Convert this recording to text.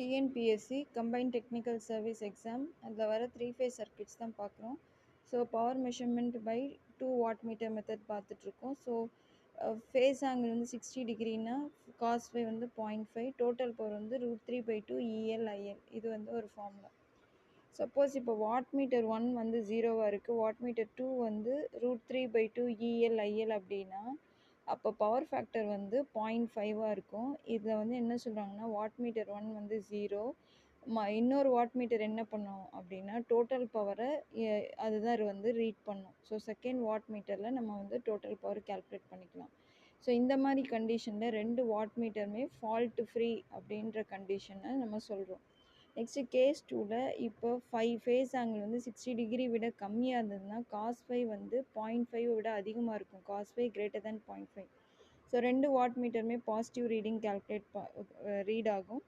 TNPSC combined technical service exam அதில் வர three phase circuits தான் பார்க்குறோம். So power measurement by 2 watt meter method பார்த்துட்ருக்கோம். ஸோ ஃபேஸ் ஆங்கிள் வந்து 60 டிகிரினா காஸ் ஃபை வந்து 0.5, டோட்டல் பவர் வந்து √3/2 EL/IL. இது வந்து ஒரு ஃபார்முலா. சப்போஸ் இப்போ வாட் மீட்டர் 1 வந்து 0வாக இருக்குது, வாட் மீட்டர் 2 வந்து √3/2 EL/IL அப்படின்னா அப்போ பவர் ஃபேக்டர் வந்து 0.5ஆக இருக்கும். இதில் வந்து என்ன சொல்கிறாங்கன்னா வாட் மீட்டர் 1 வந்து 0, இன்னொரு வாட் மீட்டர் என்ன பண்ணும் அப்படின்னா டோட்டல் பவரை அதுதான் வந்து ரீட் பண்ணும். ஸோ செகண்ட் வாட் மீட்டரில் நம்ம வந்து டோட்டல் பவர் கேல்குலேட் பண்ணிக்கலாம். ஸோ இந்த மாதிரி கண்டிஷனில் 2 வாட் மீட்டருமே ஃபால்ட் ஃப்ரீ அப்படின்ற கண்டிஷனை நம்ம சொல்கிறோம். நெக்ஸ்ட்டு கேஸ் 2ல் இப்போ 5 ஃபேஸ் ஆங்கிள் வந்து 60 டிகிரி விட கம்மியாக இருந்ததுன்னா காஸ் ஃபை வந்து 0.5 விட அதிகமாக இருக்கும். Cause phi greater than 0.5. So 2 watt மீட்டருமே பாசிட்டிவ் ரீடிங் ரீட் ஆகும்.